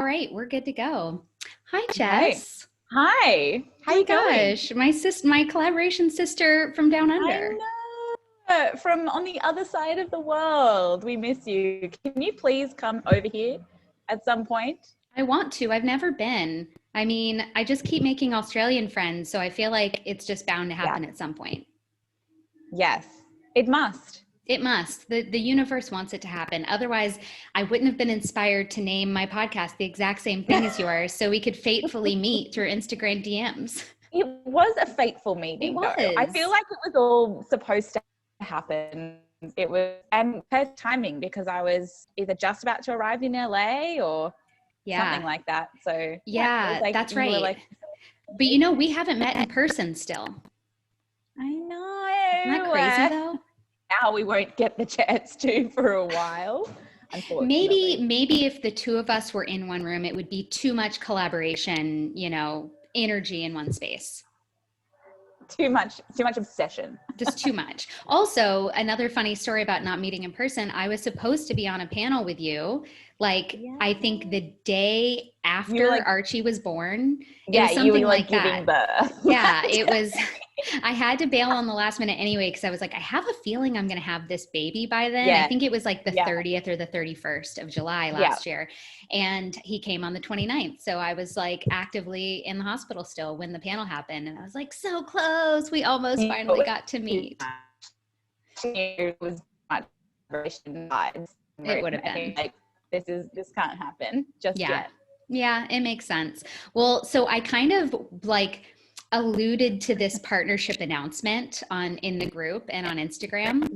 right, we're good to go. Hi, Right. Jess. Hi. How Oh you going? gosh, my collaboration sister from down I under. know. From on the other side of the world. We miss you. Can you please come over here at some point? I want to. I've never been. I mean, I just keep making Australian friends, so I feel like it's just bound to Yeah. happen at some point. Yes. It must. It must. The universe wants it to happen. Otherwise, I wouldn't have been inspired to name my podcast the exact same thing as yours, so we could fatefully meet through Instagram DMs. It was a fateful It meeting though. I feel was. like it was all supposed to happen. It was, and perfect timing because I was either just about to arrive in LA or something Yeah. like that. So yeah, it was Yeah, like that's you were right. like, But you know, we haven't met in person still. I Isn't that know. crazy though? Now we won't get the chance to for a while, Maybe, unfortunately. maybe if the two of us were in one room, it would be too much collaboration, energy in one space. Too much obsession. Just too much. Also, another funny story about not meeting in person, I was supposed to be on a panel with you, like, Yeah. I think the day You were after like, Archie was born. It yeah, was you were something like like that. giving birth. Yeah, it was. I had to bail on the last minute anyway, because I was like, I have a feeling I'm going to have this baby by then. I Yeah, think it was like the yeah, 30th or the 31st of July yeah. last year. And he came on the 29th. So I was like actively in the hospital still when the panel happened. And I was like, so close. We almost finally got to meet. It was much vibes. It would have been. Like this can't happen just Yeah. yet. Yeah, it makes sense. Well, so I kind of like alluded to this partnership announcement in the group and on Instagram.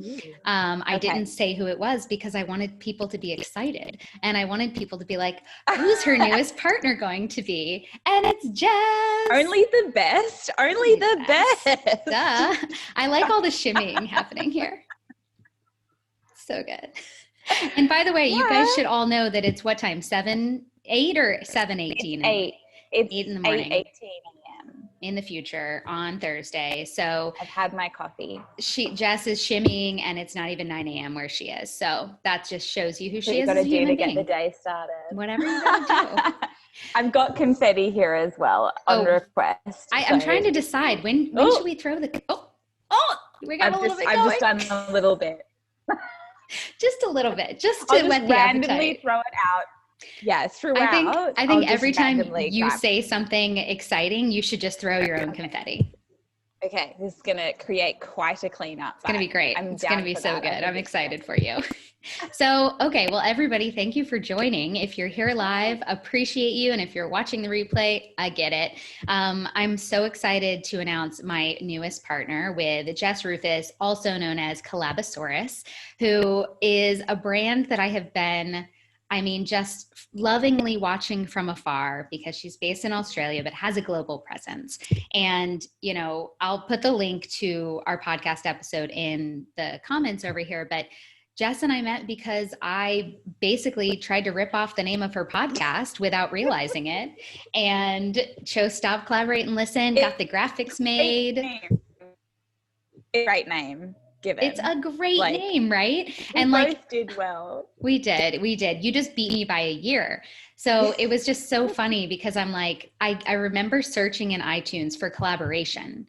I didn't say who it was because I wanted people to be excited, and I wanted people to be like, "Who's her newest partner going to be?" And it's Jess. Only the best. Only the best. Duh. I like all the shimmying happening here. So good. And by the way, you guys should all know that it's what time? 8 or 7:18? It's 8 in the morning. 8:18 a.m. in the future on Thursday. So I've had my coffee. Jess is shimmying, and it's not even 9 a.m. where she is. So that just shows you who she is What as a you human gotta do to being. get the day started. Whatever you gotta do. I've got confetti here as well on request. I'm trying to decide when should we throw the we got a little bit going. I've just done a little bit. Just a little bit, just to I'll whet the randomly appetite. throw it out. Yes, throughout. I think every time you say something exciting, you should just throw your own confetti. Okay, this is gonna create quite a cleanup. It's gonna be great. It's gonna be so good. I'm excited for you. So, okay, well, everybody, thank you for joining. If you're here live, appreciate you. And if you're watching the replay, I get it. I'm so excited to announce my newest partner with Jess Rufus, also known as Collabosaurus, who is a brand that I have been, just lovingly watching from afar because she's based in Australia, but has a global presence. And, I'll put the link to our podcast episode in the comments over here, but Jess and I met because I basically tried to rip off the name of her podcast without realizing it, and chose Stop, Collaborate, and Listen, got the graphics made. Great name. Given. It's a great name, right? And both did well. We did. You just beat me by a year. So it was just so funny because I'm like, I remember searching in iTunes for collaboration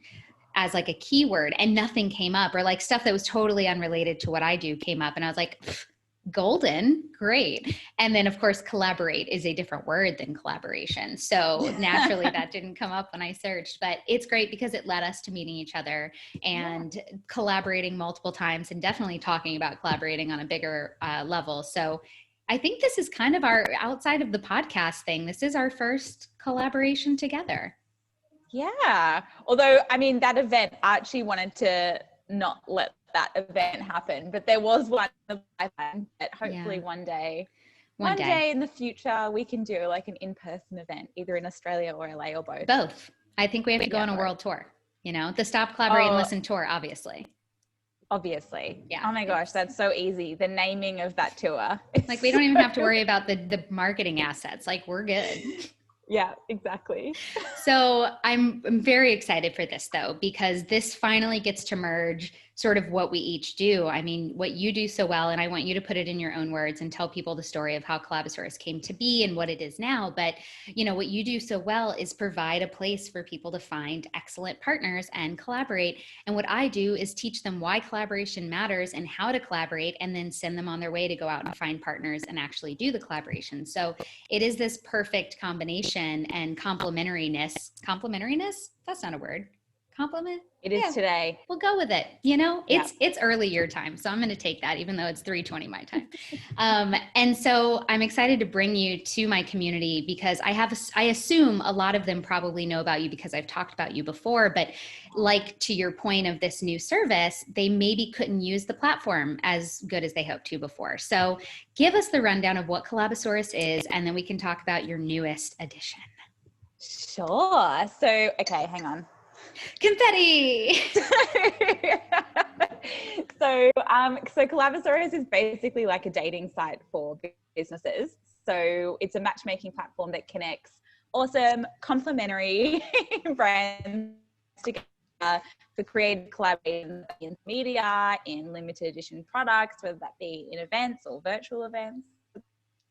as like a keyword, and nothing came up, or like stuff that was totally unrelated to what I do came up. And I was like, golden, great. And then of course, collaborate is a different word than collaboration. So naturally that didn't come up when I searched, but it's great because it led us to meeting each other and collaborating multiple times, and definitely talking about collaborating on a bigger level. So I think this is kind of our, outside of the podcast thing, this is our first collaboration together. Yeah. Although, that event, Archie wanted to not let that event happen, but there was one that hopefully one day in the future we can do like an in-person event, either in Australia or LA or both. Both. I think we have to go on a world tour, the Stop, Collaborate, and Listen tour, obviously. Yeah. Oh my gosh, that's so easy. The naming of that tour. Like we don't even have to worry about the marketing assets. Like we're good. Yeah, exactly. So I'm very excited for this though, because this finally gets to merge sort of what we each do. I mean, what you do so well, and I want you to put it in your own words and tell people the story of how Collabosaurus came to be and what it is now. But, you know, what you do so well is provide a place for people to find excellent partners and collaborate. And what I do is teach them why collaboration matters and how to collaborate, and then send them on their way to go out and find partners and actually do the collaboration. So it is this perfect combination and complementariness. Complementariness? That's not a word. Compliment? It is today. We'll go with it. You know, it's early your time, so I'm going to take that, even though it's 3:20 my time. And so I'm excited to bring you to my community because I assume a lot of them probably know about you because I've talked about you before, but like to your point of this new service, they maybe couldn't use the platform as good as they hoped to before. So give us the rundown of what Collabosaurus is, and then we can talk about your newest addition. Sure. So, okay, hang on. Confetti. So Collabosaurus is basically like a dating site for businesses. So it's a matchmaking platform that connects awesome complementary brands together for creative collaboration in media, in limited edition products, whether that be in events or virtual events.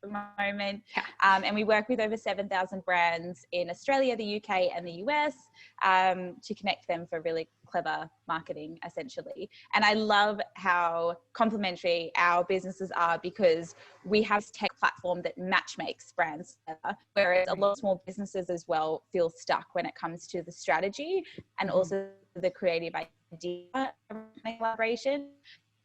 The moment. And we work with over 7,000 brands in Australia, the UK and the US to connect them for really clever marketing, essentially. And I love how complementary our businesses are because we have a tech platform that matchmakes brands together, whereas a lot of small businesses as well feel stuck when it comes to the strategy and also the creative idea of collaboration.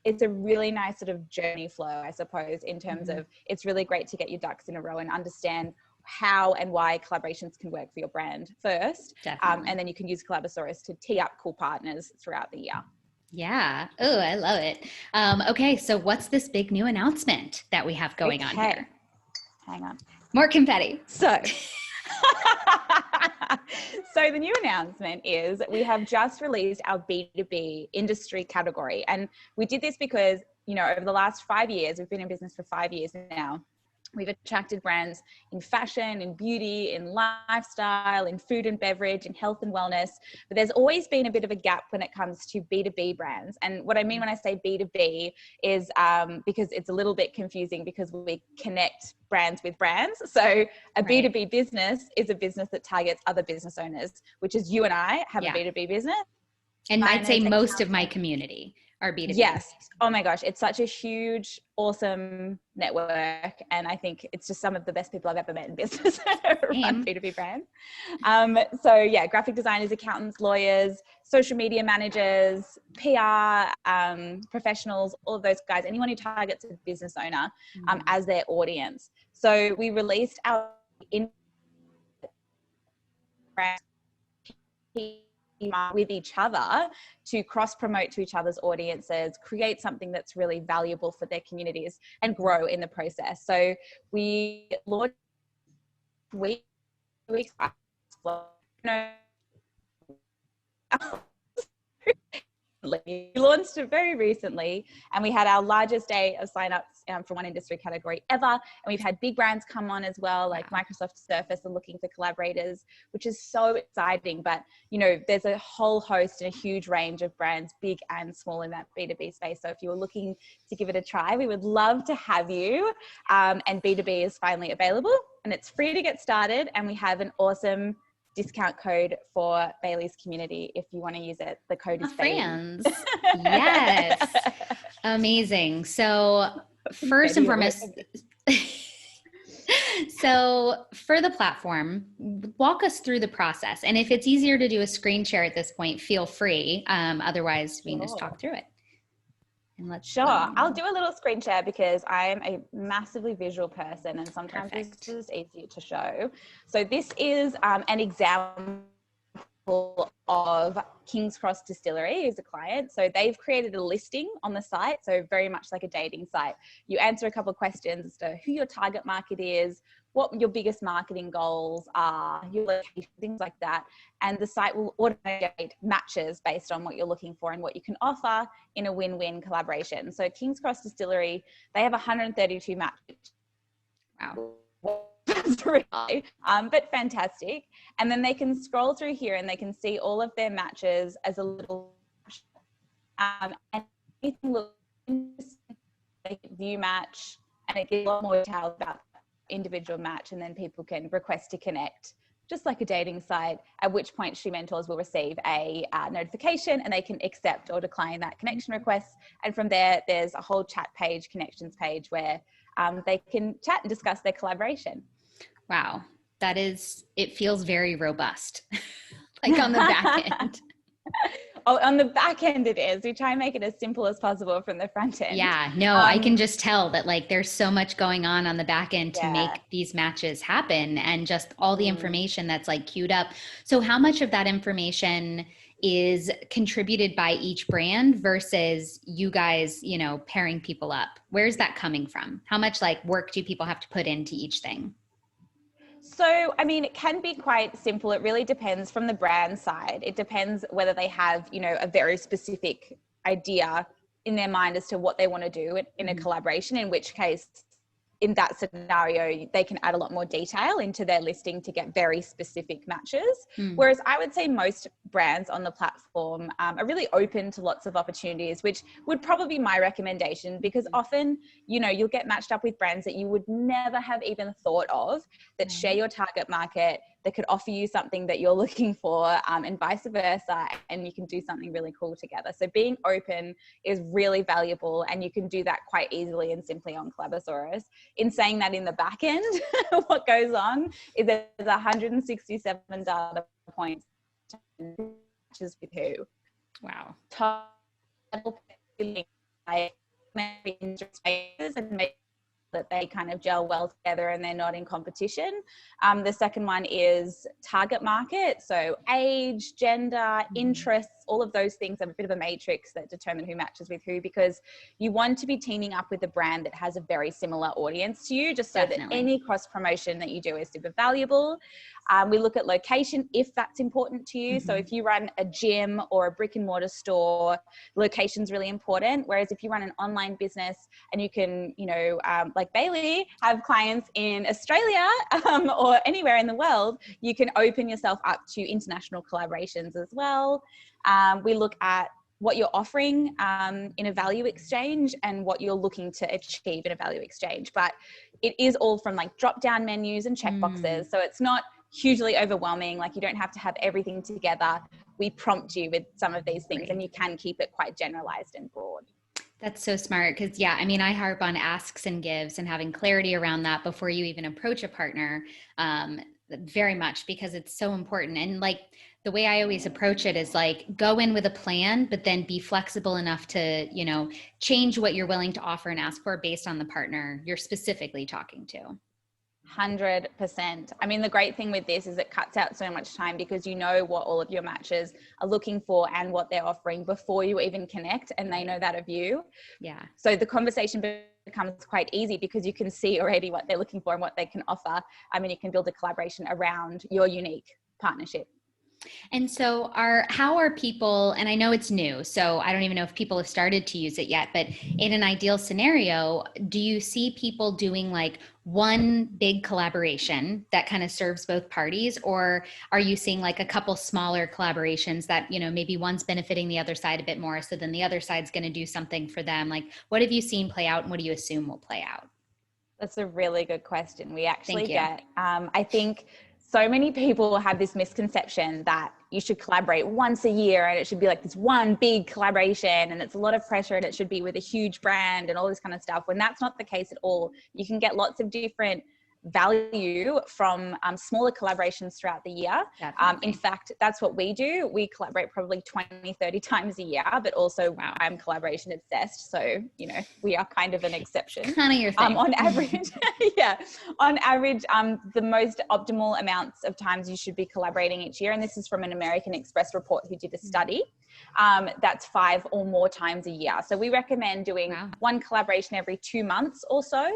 It's a really nice sort of journey flow, I suppose, in terms of it's really great to get your ducks in a row and understand how and why collaborations can work for your brand first. And then you can use Collabosaurus to tee up cool partners throughout the year. Yeah. Oh, I love it. Okay. So what's this big new announcement that we have going on here? Hang on. More confetti. So the new announcement is we have just released our B2B industry category. And we did this because, you know, over the last 5 years, we've been in business for 5 years now. We've attracted brands in fashion, in beauty, in lifestyle, in food and beverage, in health and wellness. But there's always been a bit of a gap when it comes to B2B brands. And what I mean when I say B2B is because it's a little bit confusing because we connect brands with brands. So a B2B business is a business that targets other business owners, which is you and I have a B2B business. And I'd say most of my community are B2B. Yes. Oh my gosh. It's such a huge, awesome network. And I think it's just some of the best people I've ever met in business run B2B brands. So yeah, graphic designers, accountants, lawyers, social media managers, PR professionals, all of those guys, anyone who targets a business owner as their audience. So we released our brand with each other to cross promote to each other's audiences, create something that's really valuable for their communities and grow in the process. So we launched weeks we launched it very recently, and we had our largest day of signups for one industry category ever. And we've had big brands come on as well, like Microsoft Surface are looking for collaborators, which is so exciting. But, you know, there's a whole host and a huge range of brands, big and small, in that B2B space. So if you were looking to give it a try, we would love to have you. And B2B is finally available and it's free to get started. And we have an awesome discount code for Baily's community if you want to use it. The code is friends. Yes. Amazing. So first and foremost, so for the platform, walk us through the process. And if it's easier to do a screen share at this point, feel free. Otherwise we can just talk through it. And let's I'll do a little screen share because I am a massively visual person and sometimes it's just easier to show. So this is an example of King's Cross Distillery, who's a client. So they've created a listing on the site, so very much like a dating site. You answer a couple of questions as to who your target market is, what your biggest marketing goals are, your location, things like that. And the site will automatically matches based on what you're looking for and what you can offer in a win-win collaboration. So King's Cross Distillery, they have 132 matches. Wow. That's really high, but fantastic. And then they can scroll through here and they can see all of their matches as a little And anything looks interesting, they view match, and it gives a lot more details about the individual match, and then people can request to connect, just like a dating site, at which point She Mentors will receive a notification, and they can accept or decline that connection request. And from there, there's a whole chat page, connections page, where they can chat and discuss their collaboration. Wow. It feels very robust, like on the back end. Oh, on the back end it is. We try and make it as simple as possible from the front end. Yeah, no, I can just tell that like there's so much going on the back end to make these matches happen, and just all the information that's like queued up. So how much of that information is contributed by each brand versus you guys, pairing people up? Where's that coming from? How much like work do people have to put into each thing? So, I mean, it can be quite simple. It really depends from the brand side. It depends whether they have, a very specific idea in their mind as to what they want to do in a collaboration, in which case, in that scenario, they can add a lot more detail into their listing to get very specific matches. Whereas I would say most brands on the platform are really open to lots of opportunities, which would probably be my recommendation, because often, you'll get matched up with brands that you would never have even thought of, that share your target market, that could offer you something that you're looking for, and vice versa, and you can do something really cool together. So being open is really valuable, and you can do that quite easily and simply on Collabosaurus. In saying that, in the back end, what goes on is there's 167 data points matches with who. Wow. And make that they kind of gel well together and they're not in competition. The second one is target market. So age, gender, interests, all of those things are a bit of a matrix that determine who matches with who, because you want to be teaming up with a brand that has a very similar audience to you, just so that any cross promotion that you do is super valuable. We look at location, if that's important to you. So if you run a gym or a brick and mortar store, location's really important. Whereas if you run an online business and you can, like Baily, have clients in Australia or anywhere in the world, you can open yourself up to international collaborations as well. We look at what you're offering in a value exchange and what you're looking to achieve in a value exchange. But it is all from like drop-down menus and checkboxes. So it's not hugely overwhelming. Like, you don't have to have everything together. We prompt you with some of these things, and you can keep it quite generalized and broad. That's so smart, because I harp on asks and gives and having clarity around that before you even approach a partner, very much, because it's so important. And like, the way I always approach it is like, go in with a plan, but then be flexible enough to, change what you're willing to offer and ask for based on the partner you're specifically talking to. 100%. I mean, the great thing with this is it cuts out so much time, because you know what all of your matches are looking for and what they're offering before you even connect, and they know that of you. Yeah. So the conversation becomes quite easy, because you can see already what they're looking for and what they can offer. I mean, you can build a collaboration around your unique partnership. And so how are people, and I know it's new, so I don't even know if people have started to use it yet, but in an ideal scenario, do you see people doing like one big collaboration that kind of serves both parties? Or are you seeing like a couple smaller collaborations that, maybe one's benefiting the other side a bit more, so then the other side's going to do something for them? Like, what have you seen play out, and what do you assume will play out? That's a really good question. We actually get, I think so many people have this misconception that you should collaborate once a year, and it should be like this one big collaboration, and it's a lot of pressure, and it should be with a huge brand and all this kind of stuff, when that's not the case at all. You can get lots of different value from smaller collaborations throughout the year. In fact, that's what we do. We collaborate probably 20, 30 times a year, but also I'm collaboration obsessed. So, we are kind of an exception. Kind of your thing. On average, on average, the most optimal amounts of times you should be collaborating each year, and this is from an American Express report who did a study, that's 5 or more times a year. So we recommend doing one collaboration every 2 months or so,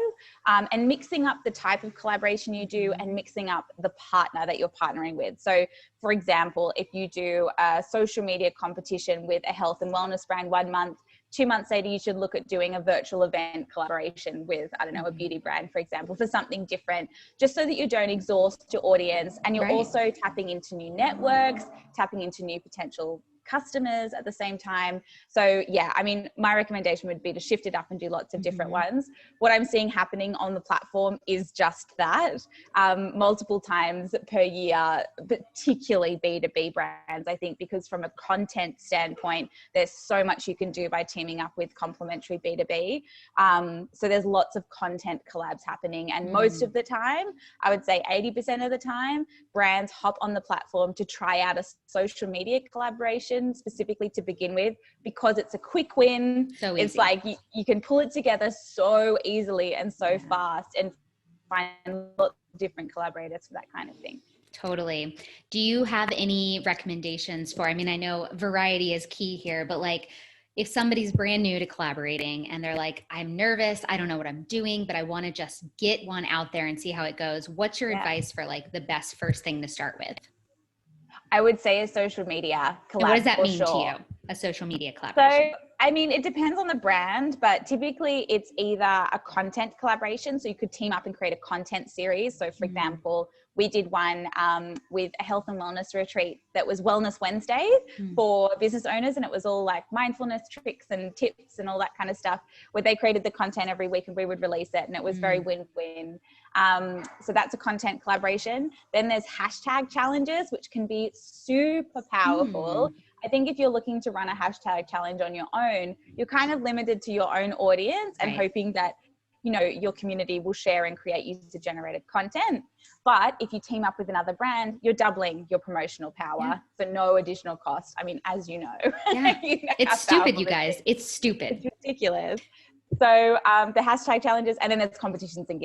and mixing up the type of collaboration you do and mixing up the partner that you're partnering with. So for example, if you do a social media competition with a health and wellness brand 1 month, 2 months later, you should look at doing a virtual event collaboration with, a beauty brand, for example, for something different, just so that you don't exhaust your audience, and you're also tapping into new networks, tapping into new potential customers at the same time. So yeah, I mean, my recommendation would be to shift it up and do lots of different ones. What I'm seeing happening on the platform is just that, multiple times per year, particularly B2B brands, I think, because from a content standpoint, there's so much you can do by teaming up with complementary B2B. So there's lots of content collabs happening. And most of the time, I would say 80% of the time, brands hop on the platform to try out a social media collaboration specifically to begin with, because it's a quick win. So it's like you can pull it together so easily and so fast and find lots of different collaborators for that kind of thing. Totally. Do you have any recommendations for, I mean, I know variety is key here, but like if somebody's brand new to collaborating and they're like, I'm nervous, I don't know what I'm doing, but I want to just get one out there and see how it goes. What's your advice for like the best first thing to start with? I would say a social media collab. What does that mean to you? A social media collaboration? So, I mean, it depends on the brand, but typically it's either a content collaboration. So you could team up and create a content series. So for example, we did one with a health and wellness retreat that was Wellness Wednesdays for business owners. And it was all like mindfulness tricks and tips and all that kind of stuff, where they created the content every week and we would release it. And it was very win-win. So that's a content collaboration. Then there's hashtag challenges, which can be super powerful. I think if you're looking to run a hashtag challenge on your own, you're kind of limited to your own audience and hoping that, you know, your community will share and create user generated content. But if you team up with another brand, you're doubling your promotional power for no additional cost. I mean, as you know, you know it's stupid, you guys. It's stupid. It's ridiculous. So the hashtag challenges, and then there's competitions and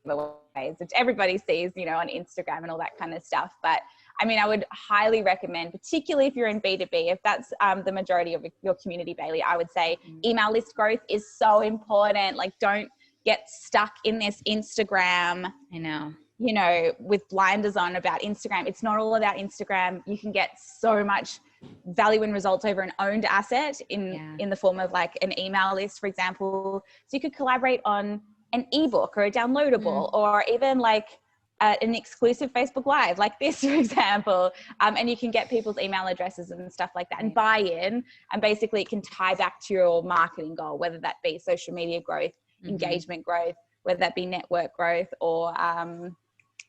giveaways, which everybody sees, you know, on Instagram and all that kind of stuff. But I mean, I would highly recommend, particularly if you're in B2B, if that's the majority of your community, Baily, I would say email list growth is so important. Like, don't get stuck in this Instagram, you know, with blinders on about Instagram. It's not all about Instagram. You can get so much value and results over an owned asset in the form of like an email list, for example. So you could collaborate on an ebook or a downloadable or even like an exclusive Facebook Live like this, for example, and you can get people's email addresses and stuff like that and buy in, and basically it can tie back to your marketing goal, whether that be social media growth, engagement growth, whether that be network growth or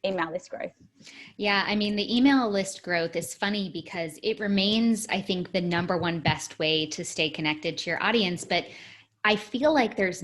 email list growth. Yeah, I mean, the email list growth is funny because it remains, I think, the number one best way to stay connected to your audience, but I feel like that's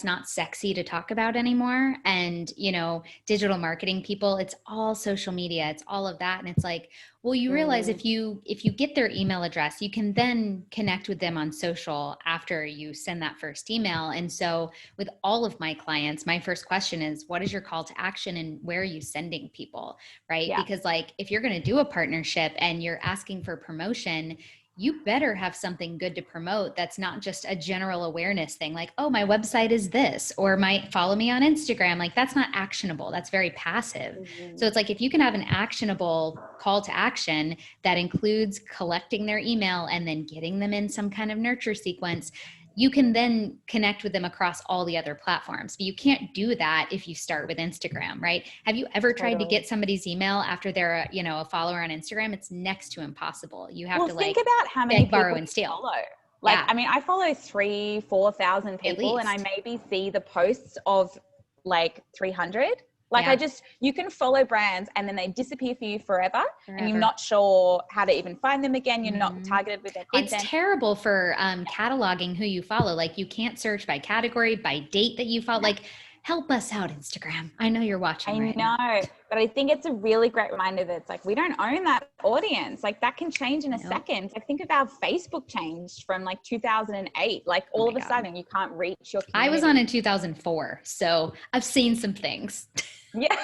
not sexy to talk about anymore. And, you know, digital marketing people, it's all social media, it's all of that. And it's like, well, you realize if you get their email address, you can then connect with them on social after you send that first email. And so with all of my clients, my first question is, what is your call to action and where are you sending people? Right? Yeah. Because like, if you're going to do a partnership and you're asking for promotion, you better have something good to promote that's not just a general awareness thing, like, oh, my website is this, or follow me on Instagram. Like, that's not actionable. That's very passive. So it's like, if you can have an actionable call to action that includes collecting their email and then getting them in some kind of nurture sequence, you can then connect with them across all the other platforms. But you can't do that if you start with Instagram, right? Have you ever tried to get somebody's email after they're a follower on Instagram? It's next to impossible. You have to think about how many people borrow and steal. Follow. Like, I mean, I follow 3,000-4,000 people, and I maybe see the posts of like 300. Like you can follow brands and then they disappear for you forever. And you're not sure how to even find them again. You're not targeted with their content. It's terrible for cataloging who you follow. Like, you can't search by category, by date that you follow. Like, help us out, Instagram. I know you're watching now. But I think it's a really great reminder that it's like, we don't own that audience. Like, that can change in a second. Like, think of how Facebook changed from like 2008. Like, all of a sudden you can't reach your community. I was on in 2004, so I've seen some things. Yeah.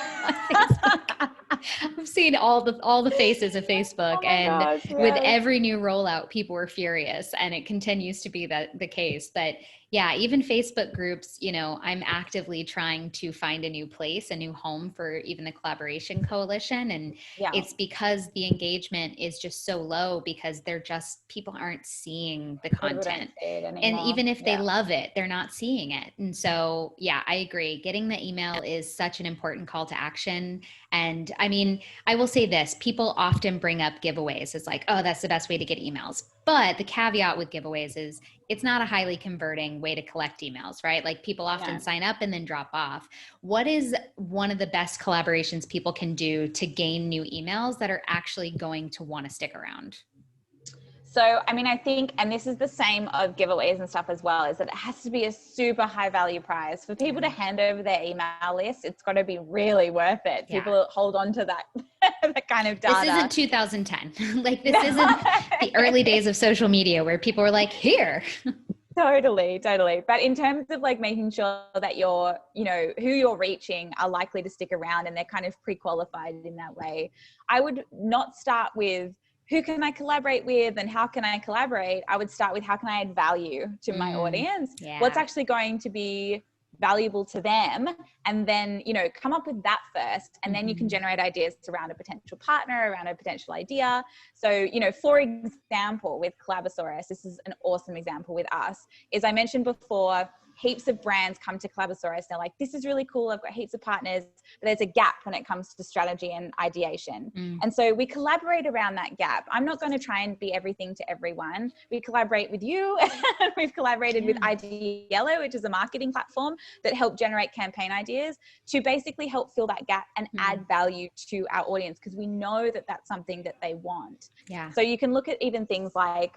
I've seen all the faces of Facebook, with every new rollout, people were furious, and it continues to be the case. But Yeah, even Facebook groups, you know, I'm actively trying to find a new place, a new home for even the Collaboration Coalition. And Yeah. it's because the engagement is just so low because people aren't seeing the content. And even if they love it, they're not seeing it. And so, yeah, I agree. Getting the email is such an important call to action. And I mean, I will say this, people often bring up giveaways. It's like, oh, that's the best way to get emails. But the caveat with giveaways is it's not a highly converting way to collect emails, right? Like people often sign up and then drop off. What is one of the best collaborations people can do to gain new emails that are actually going to want to stick around? So, I mean, I think, and this is the same of giveaways and stuff as well, is that it has to be a super high value prize for people to hand over their email list. It's got to be really worth it. Yeah. People hold on to that, that kind of data. This isn't 2010. Like this isn't the early days of social media where people were like, here. Totally. But in terms of like making sure that you're, you know, who you're reaching are likely to stick around and they're kind of pre-qualified in that way, I would not start with who can I collaborate with and how can I collaborate? I would start with how can I add value to my audience? Yeah. What's actually going to be valuable to them, and then, you know, come up with that first, and then you can generate ideas around a potential partner, around a potential idea. So, you know, for example, with Collabosaurus, this is an awesome example with us, is I mentioned before, heaps of brands come to Collabosaurus. They're like, this is really cool. I've got heaps of partners, but there's a gap when it comes to strategy and ideation. And so we collaborate around that gap. I'm not going to try and be everything to everyone. We collaborate with you. We've collaborated with ID Yellow, which is a marketing platform that help generate campaign ideas to basically help fill that gap and add value to our audience, because we know that that's something that they want. Yeah. So you can look at even things like,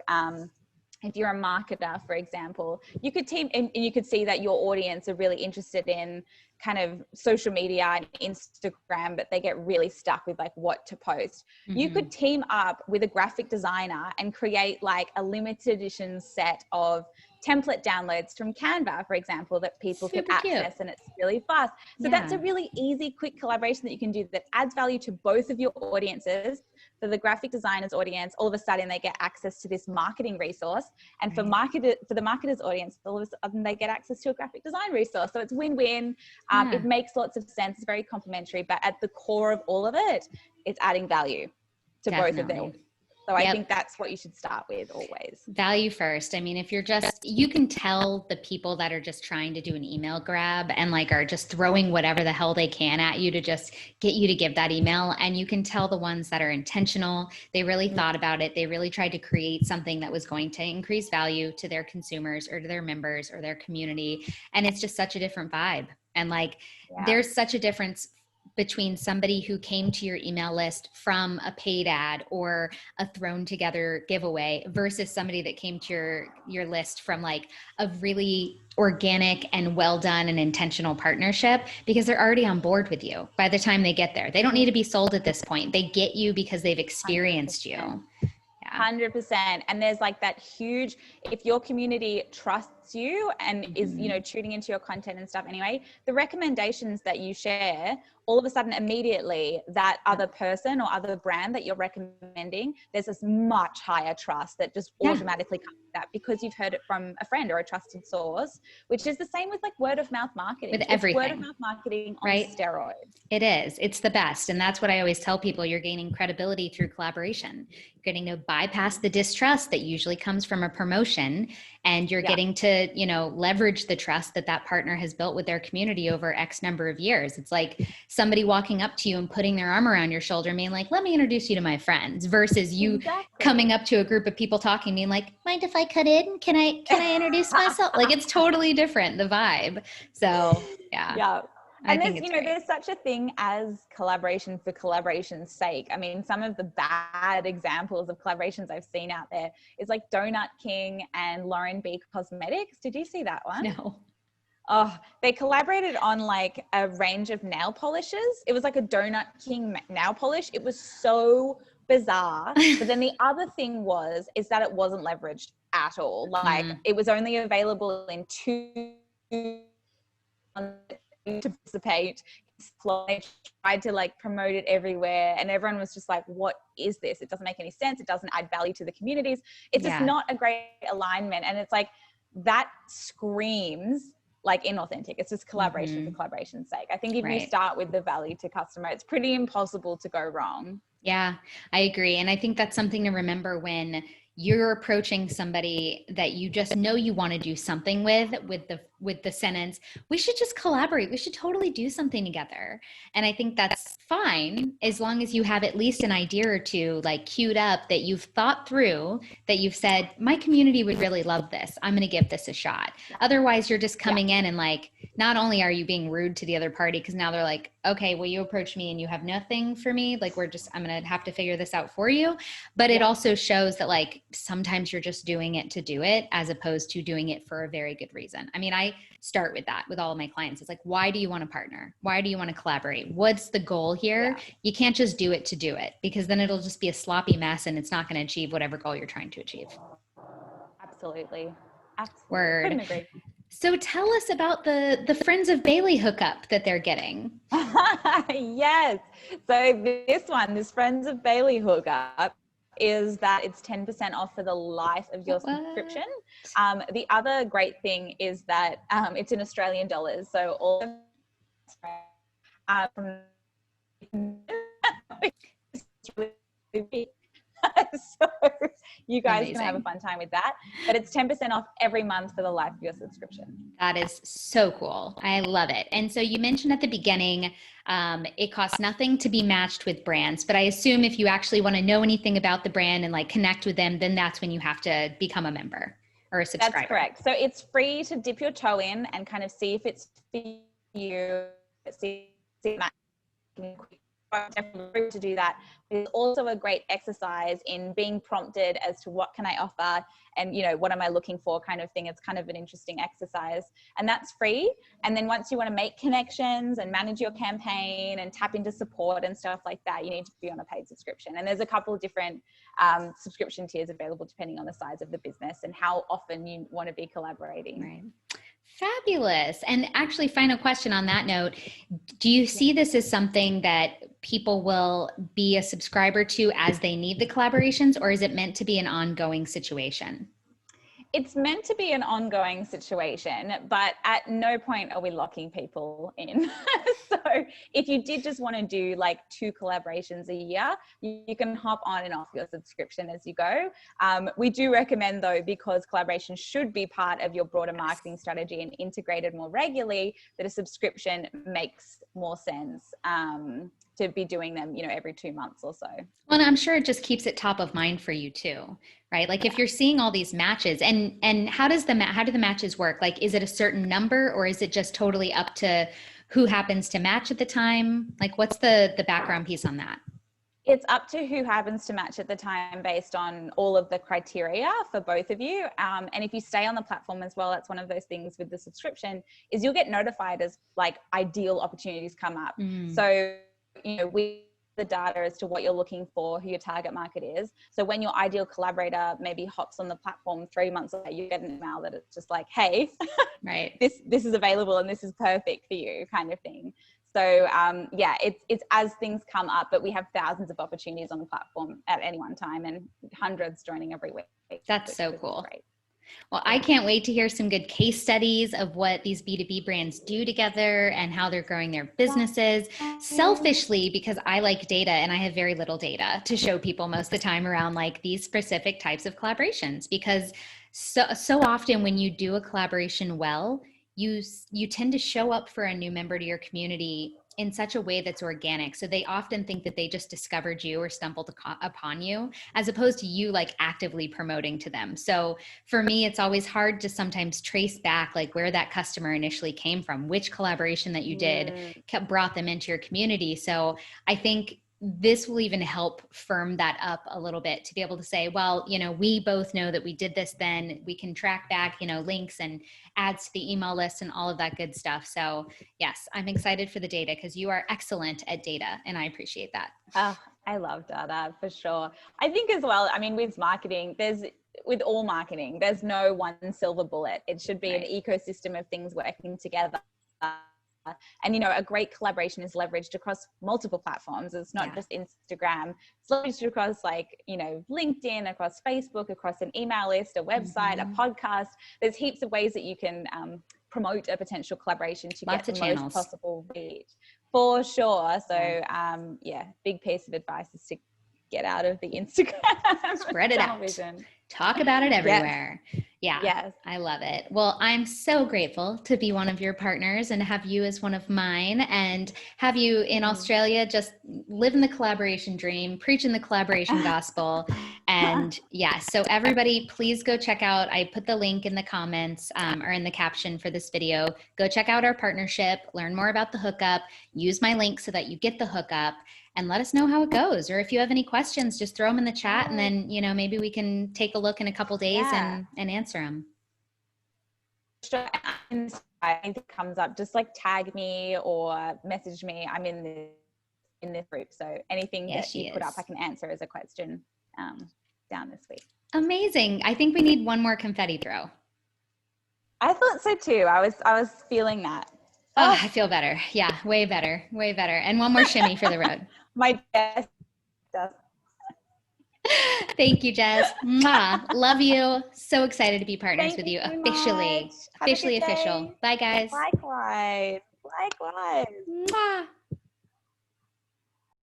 if you're a marketer, for example, you could team and you could see that your audience are really interested in kind of social media and Instagram, but they get really stuck with like what to post. You could team up with a graphic designer and create like a limited edition set of template downloads from Canva, for example, that people can access, and it's really fast. So that's a really easy, quick collaboration that you can do that adds value to both of your audiences. For the graphic designer's audience, all of a sudden they get access to this marketing resource, and for the marketer's audience, all of a sudden they get access to a graphic design resource. So it's win-win. It makes lots of sense. It's very complementary, but at the core of all of it, it's adding value to both of them. So I think that's what you should start with always. Value first. I mean, if you're you can tell the people that are just trying to do an email grab and like are just throwing whatever the hell they can at you to just get you to give that email. And you can tell the ones that are intentional. They really thought about it. They really tried to create something that was going to increase value to their consumers or to their members or their community. And it's just such a different vibe. And like, there's such a difference between somebody who came to your email list from a paid ad or a thrown together giveaway versus somebody that came to your list from like a really organic and well done and intentional partnership, because they're already on board with you by the time they get there. They don't need to be sold at this point. They get you because they've experienced 100%. you. 100%. And there's like that huge, if your community trusts you and is, you know, tuning into your content and stuff anyway, the recommendations that you share, all of a sudden immediately that other person or other brand that you're recommending, there's this much higher trust that just automatically comes with that, because you've heard it from a friend or a trusted source, which is the same with like word of mouth marketing. With everything. It's word of mouth marketing on steroids. It is. It's the best. And that's what I always tell people. You're gaining credibility through collaboration. You're getting to bypass the distrust that usually comes from a promotion. And you're getting to, you know, leverage the trust that that partner has built with their community over X number of years. It's like somebody walking up to you and putting their arm around your shoulder, being like, let me introduce you to my friends, versus you coming up to a group of people talking, being like, mind if I cut in? Can I introduce myself? Like, it's totally different, the vibe. So yeah. And there's, you know, there's such a thing as collaboration for collaboration's sake. I mean, some of the bad examples of collaborations I've seen out there is like Donut King and Lauren B Cosmetics. Did you see that one? No. Oh, they collaborated on like a range of nail polishes. It was like a Donut King nail polish. It was so bizarre. But then the other thing is that it wasn't leveraged at all. Like it was only available in 2 to participate. They tried to like promote it everywhere, and everyone was just like, what is this? It doesn't make any sense. It doesn't add value to the communities. It's just not a great alignment. And it's like, that screams like inauthentic. It's just collaboration for collaboration's sake. I think if you start with the value to customer, it's pretty impossible to go wrong. Yeah, I agree. And I think that's something to remember when you're approaching somebody that you just know you want to do something with the sentence, we should just collaborate. We should totally do something together. And I think that's fine as long as you have at least an idea or two like queued up that you've thought through, that you've said, my community would really love this. I'm going to give this a shot. Otherwise, you're just coming in and like, not only are you being rude to the other party, because now they're like, okay, well, you approached me and you have nothing for me. Like, I'm going to have to figure this out for you. But it also shows that like, sometimes you're just doing it to do it as opposed to doing it for a very good reason. I mean, I start with that with all of my clients. It's like, why do you want to partner? Why do you want to collaborate? What's the goal here? Yeah. You can't just do it to do it, because then it'll just be a sloppy mess and it's not going to achieve whatever goal you're trying to achieve. Absolutely. Absolutely. Word. Couldn't agree. So tell us about the Friends of Baily hookup that they're getting. Yes. So this Friends of Baily hookup is that it's 10% off for the life of your subscription. The other great thing is that it's in Australian dollars. So all from so you guys can have a fun time with that, but it's 10% off every month for the life of your subscription. That is so cool. I love it. And so you mentioned at the beginning, it costs nothing to be matched with brands, but I assume if you actually want to know anything about the brand and like connect with them, then that's when you have to become a member or a subscriber. That's correct. So it's free to dip your toe in and kind of see if it's for you, see that. Definitely to do that. It's also a great exercise in being prompted as to what can I offer and, you know, what am I looking for kind of thing. It's kind of an interesting exercise, and that's free. And then once you want to make connections and manage your campaign and tap into support and stuff like that, you need to be on a paid subscription. And there's a couple of different subscription tiers available depending on the size of the business and how often you want to be collaborating. Right. Fabulous. And actually, final question on that note, do you see this as something that people will be a subscriber to as they need the collaborations, or is it meant to be an ongoing situation? It's meant to be an ongoing situation, but at no point are we locking people in. So if you did just want to do like 2 collaborations a year, you can hop on and off your subscription as you go. We do recommend though, because collaboration should be part of your broader marketing strategy and integrated more regularly, that a subscription makes more sense to be doing them, you know, every 2 months or so. Well, and I'm sure it just keeps it top of mind for you too, right? Like if you're seeing all these matches, and how do the matches work? Like, is it a certain number, or is it just totally up to who happens to match at the time? Like, what's the background piece on that? It's up to who happens to match at the time based on all of the criteria for both of you. And if you stay on the platform as well, that's one of those things with the subscription, is you'll get notified as like ideal opportunities come up. So, you know, the data as to what you're looking for, who your target market is. So when your ideal collaborator maybe hops on the platform 3 months later, you get an email that it's just like, hey, right, this is available and this is perfect for you, kind of thing. So yeah, it's as things come up, but we have thousands of opportunities on the platform at any one time and hundreds joining every week. That's so cool. Great. Well, I can't wait to hear some good case studies of what these B2B brands do together and how they're growing their businesses. Selfishly, because I like data and I have very little data to show people most of the time around like these specific types of collaborations, because so often when you do a collaboration well, you tend to show up for a new member to your community in such a way that's organic. So they often think that they just discovered you or stumbled upon you, as opposed to you like actively promoting to them. So for me, it's always hard to sometimes trace back like where that customer initially came from, which collaboration that you did brought them into your community. So I think this will even help firm that up a little bit to be able to say, well, you know, we both know that we did this, then we can track back, you know, links and adds to the email list and all of that good stuff. So yes, I'm excited for the data because you are excellent at data and I appreciate that. I love data for sure. I think as well, I mean, with marketing, with all marketing, there's no one silver bullet. It should be an ecosystem of things working together. And, a great collaboration is leveraged across multiple platforms. It's not just Instagram. It's leveraged across LinkedIn, across Facebook, across an email list, a website, a podcast. There's heaps of ways that you can promote a potential collaboration to get the most possible reach. For sure. So, big piece of advice is to get out of the Instagram. Spread it out. Talk about it everywhere. Yes. Yeah. Yes. I love it. Well, I'm so grateful to be one of your partners and have you as one of mine, and have you in Australia just living the collaboration dream, preaching the collaboration gospel. And so everybody, please go check out, I put the link in the comments or in the caption for this video. Go check out our partnership, learn more about the hookup, use my link so that you get the hookup, and let us know how it goes. Or if you have any questions, just throw them in the chat, and then, maybe we can take a look in a couple days and answer them. Sure. If it comes up, just tag me or message me. I'm in this group. So anything that you put up, I can answer as a question down this week. Amazing. I think we need one more confetti throw. I thought so too. I was feeling that. Oh, I feel better. Yeah, way better. Way better. And one more shimmy for the road. My best does. Thank you, Jess. Mwah. Love you. So excited to be partners with you officially. Officially official. Bye, guys. Likewise. Likewise. Mwah.